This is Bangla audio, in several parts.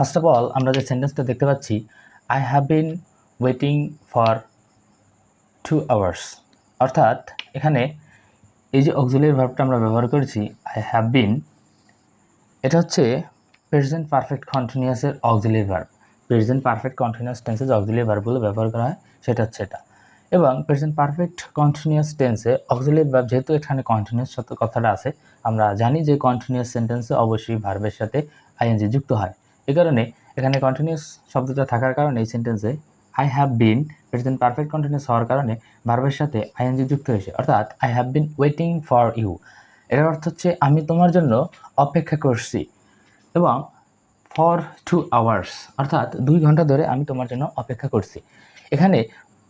ফার্স্ট অফ অল আমরা যে সেন্টেন্সটা দেখতে পাচ্ছি, I have been waiting for 2 hours, অর্থাৎ এখানে এই যে অক্সিলারি ভার্বটা আমরা ব্যবহার করেছি আই হ্যাভ বিন, এটা হচ্ছে প্রেজেন্ট পারফেক্ট কন্টিনিউয়াসের auxiliary verb. Present perfect continuous টেন্সে যে অক্সিলারি ভার্বগুলো ব্যবহার করা হয় সেটা হচ্ছে এটা। এবং প্রেজেন্ট পারফেক্ট কন্টিনিউয়াস টেন্সে অক্সিলারি ভার্ব যেহেতু এখানে কন্টিনিউয়াস কথাটা আছে, আমরা জানি যে কন্টিনিউয়াস সেন্টেন্সে অবশ্যই ভার্বের সাথে আইএনজি যুক্ত হয়। এই কারণে এখানে কন্টিনিউয়াস শব্দটা থাকার কারণে এই সেন্টেন্সে I have been present perfect continuous হওয়ার কারণে ভার্বের সাথে আইএনজি যুক্ত হয়েছে, অর্থাৎ I have been waiting for you. এর অর্থ হচ্ছে আমি তোমার জন্য অপেক্ষা করছি, এবং ফর 2 আওয়ার্স অর্থাৎ 2 ঘন্টা ধরে আমি তোমার জন্য অপেক্ষা করছি। এখানে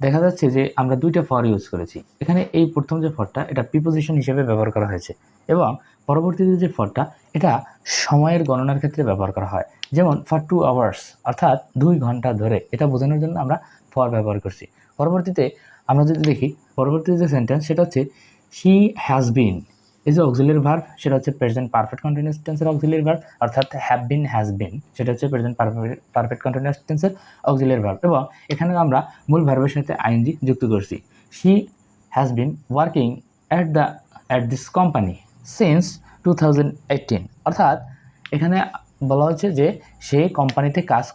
দেখা যাচ্ছে যে আমরা দুইটা ফর ইউজ করেছি। এখানে এই প্রথম যে ফরটা এটা প্রিপোজিশন হিসেবে ব্যবহার করা হয়েছে, এবং পরবর্তীতে যে ফরটা এটা সময়ের গণনার ক্ষেত্রে ব্যবহার করা হয়। যেমন ফর 2 আওয়ার্স অর্থাৎ 2 ঘন্টা ধরে, এটা বোঝানোর জন্য আমরা ফর ব্যবহার করছি। পরবর্তীতে আমরা যদি দেখি পরবর্তীতে যে সেন্টেন্স সেটা হচ্ছে শি হ্যাজ বিন, এই যে অক্সিলারি ভার্ব সেটা হচ্ছে প্রেজেন্ট পারফেক্ট কন্টিনিউয়াস টেন্সের অক্সিলারি ভার্ব, অর্থাৎ হ্যাভ বিন হ্যাজ বিন সেটা হচ্ছে প্রেজেন্ট পারফেক্ট কন্টিনিউয়াস টেন্সের অক্সিলারি ভার্ব। এবং এখানে আমরা মূল ভার্বের সাথে আইএনজি যুক্ত করছি। She has been working at this company since 2018, অর্থাৎ এখানে বলা হচ্ছে যে সে এই কোম্পানিতে কাজ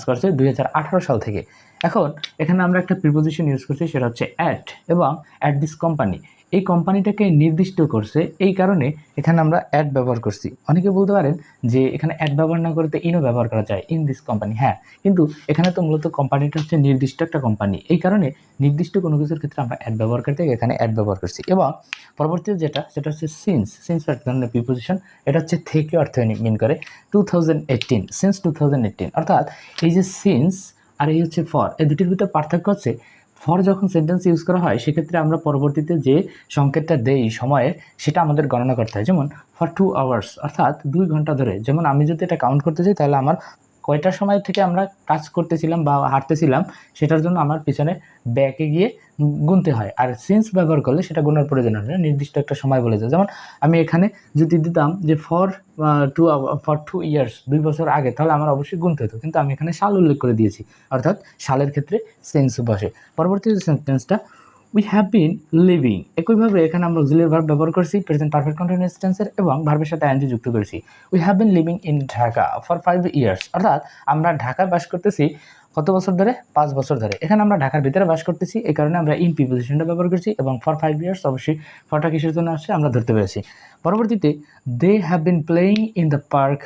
করছে 2018 সাল থেকে। এখন এখানে আমরা একটা প্রিপোজিশন ইউজ করছি, সেটা হচ্ছে অ্যাট, এবং অ্যাট দিস কোম্পানি এই কোম্পানিটাকে নির্দিষ্ট করছে, এই কারণে এখানে আমরা অ্যাট ব্যবহার করছি। অনেকে বলতে পারেন যে এখানে অ্যাট ব্যবহার না করতে ইনও ব্যবহার করা যায়, ইন দিস কোম্পানি। হ্যাঁ, কিন্তু এখানে তো মূলত কোম্পানিটা হচ্ছে নির্দিষ্ট একটা কোম্পানি, এই কারণে নির্দিষ্ট কোনো কিছুর ক্ষেত্রে আমরা অ্যাট ব্যবহার করতে এখানে অ্যাট ব্যবহার করছি। এবং পরবর্তীতে সেটা হচ্ছে সিন্স এক ধরনের প্রিপোজিশন, এটা হচ্ছে থেকে অর্থ মিন করে 2018, সিন্স 2018, অর্থাৎ এই যে সিন্স আর এই হচ্ছে ফর, এই দুটির ভিতরে পার্থক্য হচ্ছে ফর যখন সেন্টেন্স ইউজ করা হয় সেক্ষেত্রে আমরা পরবর্তীতে যে সংকেতটা দেই সময়ের, সেটা আমাদের গণনা করতে হয়। যেমন ফর 2 আওয়ার্স অর্থাৎ 2 ঘন্টা ধরে, যেমন আমি যদি এটা কাউন্ট করতে চাই তাহলে আমার কয়টার সময় থেকে আমরা কাজ করতেছিলাম বা হাঁটতেছিলাম সেটার জন্য আমার পিছনে ব্যাকে গিয়ে গুনতে হয়। আর সিন্স ব্যবহার করলে সেটা গুনার প্রয়োজন হয় না, নির্দিষ্ট একটা সময় বলে যায়। যেমন আমি এখানে যদি দিতাম যে ফর 2 ইয়ার্স 2 বছর আগে, তাহলে আমার অবশ্যই গুনতে হতো, কিন্তু আমি এখানে সাল উল্লেখ করে দিয়েছি, অর্থাৎ সালের ক্ষেত্রে সেন্স বসে। পরবর্তী সেন্টেন্সটা উই হ্যাভ বিন লিভিং, একইভাবে এখানে আমরা অক্সিলারি ভার্ব ব্যবহার করছি প্রেজেন্ট পারফেক্ট কন্টিনিউয়াস টেন্সের, এবং ভার্বের সাথে আইএনজি যুক্ত করেছি। We have been living in Dhaka for 5 years, অর্থাৎ আমরা ঢাকায় বাস করতেছি কত বছর ধরে? 5 বছর ধরে। এখানে আমরা ঢাকার ভিতরে বাস করতেছি, এই কারণে আমরা ইন প্রিপোজিশনটা ব্যবহার করছি, এবং ফর 5 ইয়ার্স অবশ্যই ফরটা কিসের জন্য আসছে আমরা ধরতে পেরেছি। পরবর্তীতে they have been playing in the park